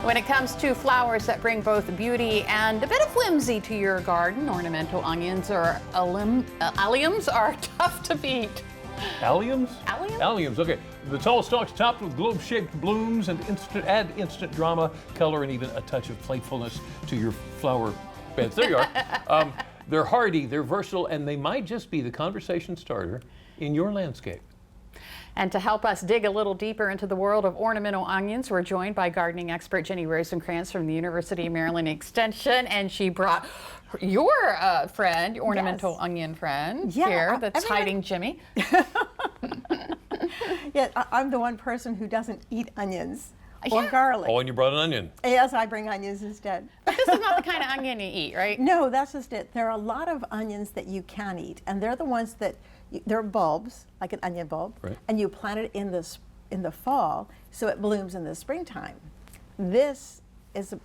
When it comes to flowers that bring both beauty and a bit of whimsy to your garden, ornamental onions or alliums are tough to beat. Alliums? Alliums? Alliums, okay. The tall stalks topped with globe-shaped blooms and add instant drama, color, and even a touch of playfulness to your flower beds. There you are. They're hardy, they're versatile, and they might just be the conversation starter in your landscape. And to help us dig a little deeper into the world of ornamental onions, we're joined by gardening expert Ginny Rosenkranz from the University of Maryland Extension, and she brought your friend, your ornamental onion friend, here that's hiding Jimmy. Yeah, I'm the one person who doesn't eat onions or garlic. Oh, and you brought an onion. Yes, I bring onions instead. But this is not the kind of onion you eat, right? No, that's just it. There are a lot of onions that you can eat, and they're the ones that, they're bulbs, like an onion bulb, right, and you plant it in the fall, so it blooms in the springtime. This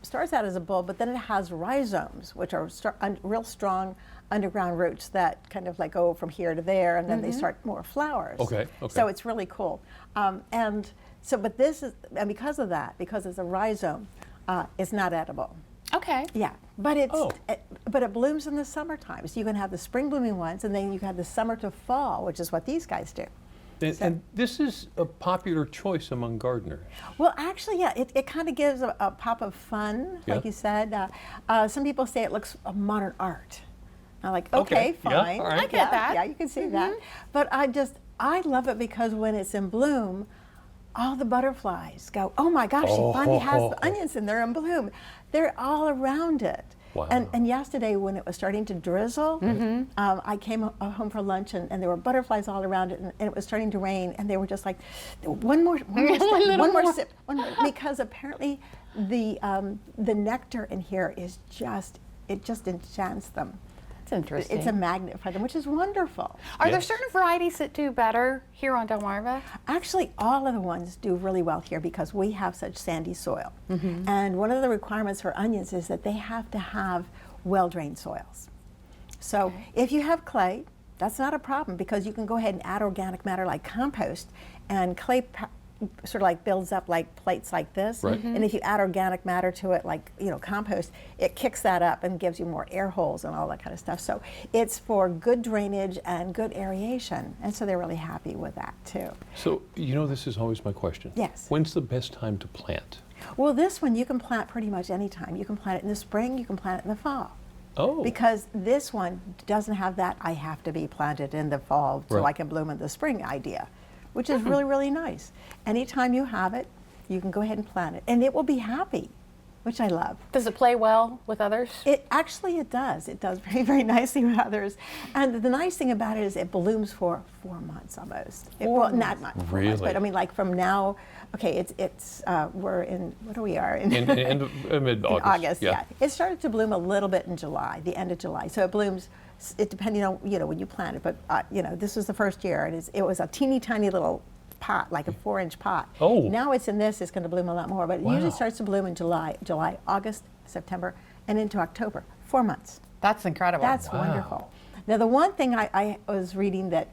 starts out as a bulb, but then it has rhizomes, which are real strong underground roots that kind of like go from here to there, and then they start more flowers. Okay. So it's really cool. But this is, and because of that, because it's a rhizome, it's not edible. Okay. Yeah, but it blooms in the summertime. So you can have the spring blooming ones, and then you can have the summer to fall, which is what these guys do. And this is a popular choice among gardeners. Well, actually, yeah, it kind of gives a pop of fun, like you said. Some people say it looks modern art. I'm like, okay, fine. Yeah, all right. I get that. Yeah, you can see that. But I love it because when it's in bloom, all the butterflies go, oh my gosh, she finally has the onions and they're in bloom. They're all around it. Wow. And yesterday when it was starting to drizzle, I came home for lunch and there were butterflies all around it, and it was starting to rain, and they were just like, one more sip, because apparently the nectar in here is it just enchants them. That's interesting. It's a magnet for them, which is wonderful. Are there certain varieties that do better here on Delmarva? Actually, all of the ones do really well here because we have such sandy soil. And one of the requirements for onions is that they have to have well-drained soils. So if you have clay, that's not a problem because you can go ahead and add organic matter like compost, and clay sort of like builds up like plates like this. Right. And if you add organic matter to it, like compost, it kicks that up and gives you more air holes and all that kind of stuff. So it's for good drainage and good aeration, and so they're really happy with that too. So this is always my question. Yes. When's the best time to plant? Well, this one you can plant pretty much any time. You can plant it in the spring, you can plant it in the fall. Oh. Because this one doesn't have that I have to be planted in the fall so I can bloom in the spring idea, which is really, really nice. Anytime you have it, you can go ahead and plant it, and it will be happy, which I love. Does it play well with others? It does. It does very, very nicely with others. And the nice thing about it is it blooms for 4 months almost. Not 4 months, but I mean like from now, okay, we're in, what are we are? In mid-August. August, yeah. It started to bloom a little bit in July, the end of July. So it blooms, depending on, when you plant it, but, this was the first year, and it was a teeny tiny little pot, like a 4-inch pot. Oh. Now it's in this, it's going to bloom a lot more, but it usually starts to bloom in July, August, September, and into October. 4 months. That's incredible. That's wonderful. Now, the one thing I was reading that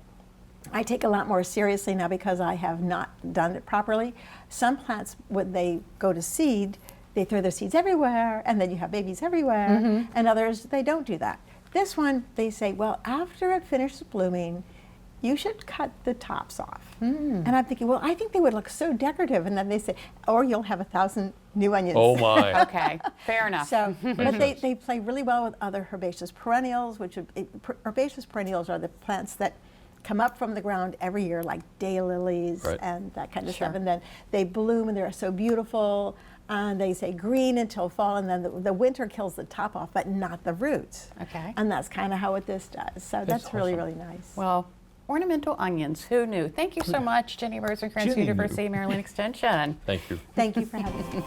I take a lot more seriously now because I have not done it properly. Some plants, when they go to seed, they throw their seeds everywhere, and then you have babies everywhere, and others, they don't do that. This one, they say, well, after it finishes blooming, you should cut the tops off. And I'm thinking, well, I think they would look so decorative. And then they say, or you'll have 1,000 new onions. Oh my. Okay, fair enough. So, but they play really well with other herbaceous perennials, herbaceous perennials are the plants that come up from the ground every year, like daylilies and that kind of stuff. And then they bloom and they're so beautiful. And they say green until fall, and then the winter kills the top off, but not the roots. Okay. And that's kind of how this does. So that's really, really nice. Well, ornamental onions, who knew? Thank you so much, Ginny Rosenkranz, University of Maryland Extension. Thank you. Thank you for having me.